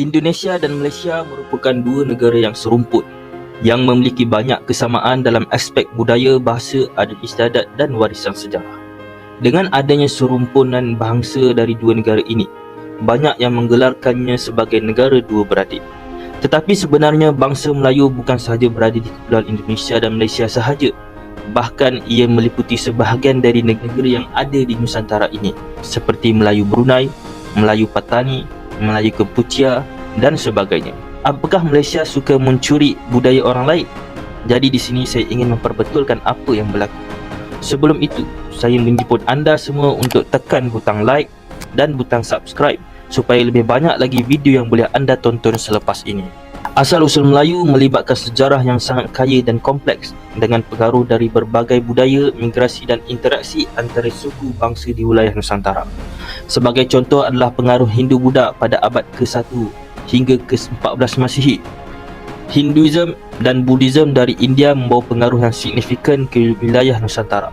Indonesia dan Malaysia merupakan dua negara yang serumpun, yang memiliki banyak kesamaan dalam aspek budaya, bahasa, adat istiadat dan warisan sejarah. Dengan adanya serumpunan bangsa dari dua negara ini, banyak yang menggelarkannya sebagai negara dua beradik. Tetapi sebenarnya bangsa Melayu bukan sahaja berada di Kepulauan Indonesia dan Malaysia sahaja. Bahkan ia meliputi sebahagian dari negara yang ada di Nusantara ini, seperti Melayu Brunei, Melayu Patani, Melayu Kempuchia dan sebagainya. Apakah Malaysia suka mencuri budaya orang lain? Jadi di sini saya ingin memperbetulkan apa yang berlaku. Sebelum itu, saya menjemput anda semua untuk tekan butang like dan butang subscribe supaya lebih banyak lagi video yang boleh anda tonton selepas ini. Asal-usul Melayu melibatkan sejarah yang sangat kaya dan kompleks dengan pengaruh dari berbagai budaya, migrasi dan interaksi antara suku bangsa di wilayah Nusantara. Sebagai contoh adalah pengaruh Hindu-Buddha pada abad ke-1 hingga ke-14 Masihi. Hinduism dan Buddhism dari India membawa pengaruh yang signifikan ke wilayah Nusantara.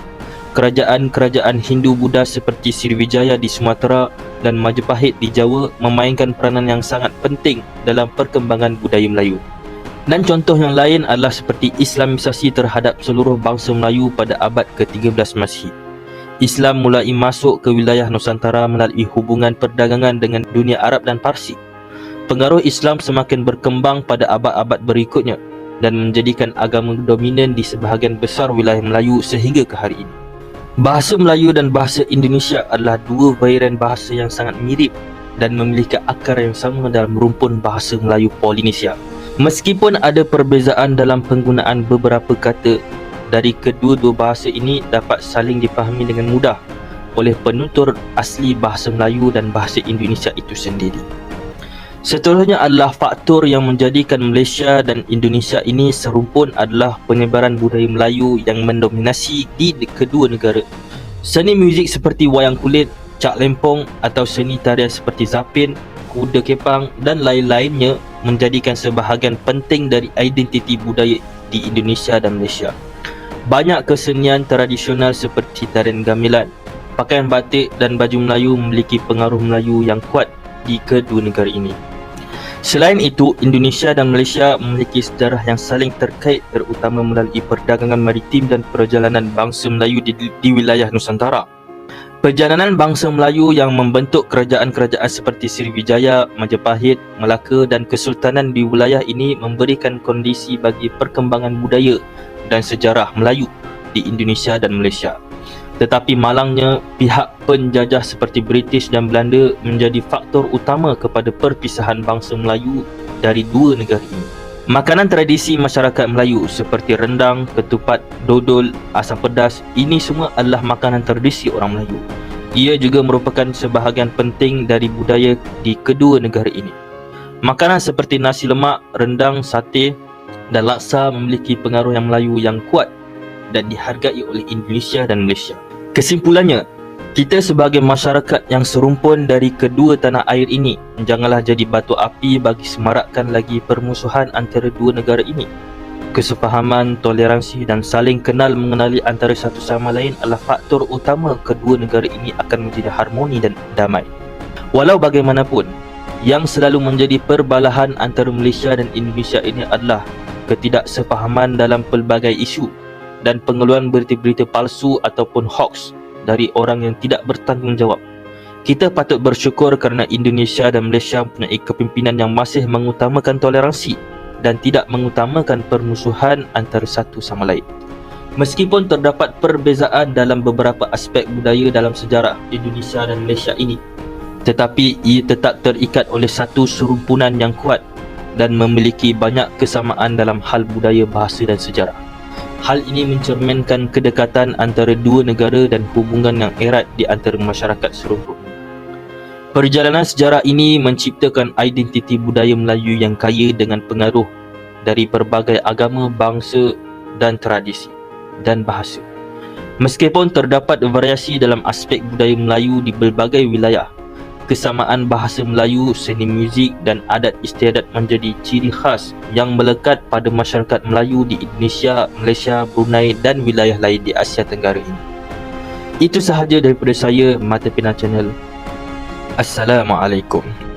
Kerajaan-kerajaan Hindu-Buddha seperti Sriwijaya di Sumatera dan Majapahit di Jawa memainkan peranan yang sangat penting dalam perkembangan budaya Melayu. Dan contoh yang lain adalah seperti Islamisasi terhadap seluruh bangsa Melayu pada abad ke-13 Masihi. Islam mulai masuk ke wilayah Nusantara melalui hubungan perdagangan dengan dunia Arab dan Parsi. Pengaruh Islam semakin berkembang pada abad-abad berikutnya dan menjadikan agama dominan di sebahagian besar wilayah Melayu sehingga ke hari ini. Bahasa Melayu dan bahasa Indonesia adalah dua varian bahasa yang sangat mirip dan memiliki akar yang sama dalam rumpun bahasa Melayu Polinesia. Meskipun ada perbezaan dalam penggunaan beberapa kata, dari kedua-dua bahasa ini dapat saling dipahami dengan mudah oleh penutur asli bahasa Melayu dan bahasa Indonesia itu sendiri. Seterusnya adalah faktor yang menjadikan Malaysia dan Indonesia ini serumpun adalah penyebaran budaya Melayu yang mendominasi di kedua negara. Seni muzik seperti wayang kulit, cak lempong atau seni tarian seperti zapin, kuda kepang dan lain-lainnya menjadikan sebahagian penting dari identiti budaya di Indonesia dan Malaysia. Banyak kesenian tradisional seperti tarian gamelan, pakaian batik dan baju Melayu memiliki pengaruh Melayu yang kuat di kedua negara ini. Selain itu, Indonesia dan Malaysia memiliki sejarah yang saling terkait terutama melalui perdagangan maritim dan perjalanan bangsa Melayu di wilayah Nusantara. Perjalanan bangsa Melayu yang membentuk kerajaan-kerajaan seperti Sriwijaya, Majapahit, Melaka dan Kesultanan di wilayah ini memberikan kondisi bagi perkembangan budaya dan sejarah Melayu di Indonesia dan Malaysia. Tetapi malangnya, pihak penjajah seperti British dan Belanda menjadi faktor utama kepada perpisahan bangsa Melayu dari dua negara ini. Makanan tradisi masyarakat Melayu seperti rendang, ketupat, dodol, asam pedas, ini semua adalah makanan tradisi orang Melayu. Ia juga merupakan sebahagian penting dari budaya di kedua negara ini. Makanan seperti nasi lemak, rendang, sate dan laksa memiliki pengaruh yang Melayu yang kuat dan dihargai oleh Indonesia dan Malaysia. Kesimpulannya, kita sebagai masyarakat yang serumpun dari kedua tanah air ini janganlah jadi batu api bagi semarakkan lagi permusuhan antara dua negara ini. Kesepahaman, toleransi dan saling kenal mengenali antara satu sama lain adalah faktor utama kedua negara ini akan menjadi harmoni dan damai. Walau bagaimanapun, yang selalu menjadi perbalahan antara Malaysia dan Indonesia ini adalah ketidaksepahaman dalam pelbagai isu dan pengeluaran berita-berita palsu ataupun hoax dari orang yang tidak bertanggungjawab. Kita patut bersyukur kerana Indonesia dan Malaysia mempunyai kepimpinan yang masih mengutamakan toleransi dan tidak mengutamakan permusuhan antara satu sama lain. Meskipun terdapat perbezaan dalam beberapa aspek budaya dalam sejarah Indonesia dan Malaysia ini, tetapi ia tetap terikat oleh satu serumpunan yang kuat dan memiliki banyak kesamaan dalam hal budaya, bahasa dan sejarah. Hal ini mencerminkan kedekatan antara dua negara dan hubungan yang erat di antara masyarakat serumpun. Perjalanan sejarah ini menciptakan identiti budaya Melayu yang kaya dengan pengaruh dari pelbagai agama, bangsa dan tradisi dan bahasa. Meskipun terdapat variasi dalam aspek budaya Melayu di berbagai wilayah, kesamaan bahasa Melayu, seni muzik dan adat istiadat menjadi ciri khas yang melekat pada masyarakat Melayu di Indonesia, Malaysia, Brunei dan wilayah lain di Asia Tenggara ini. Itu sahaja daripada saya, Mata Pena Channel. Assalamualaikum.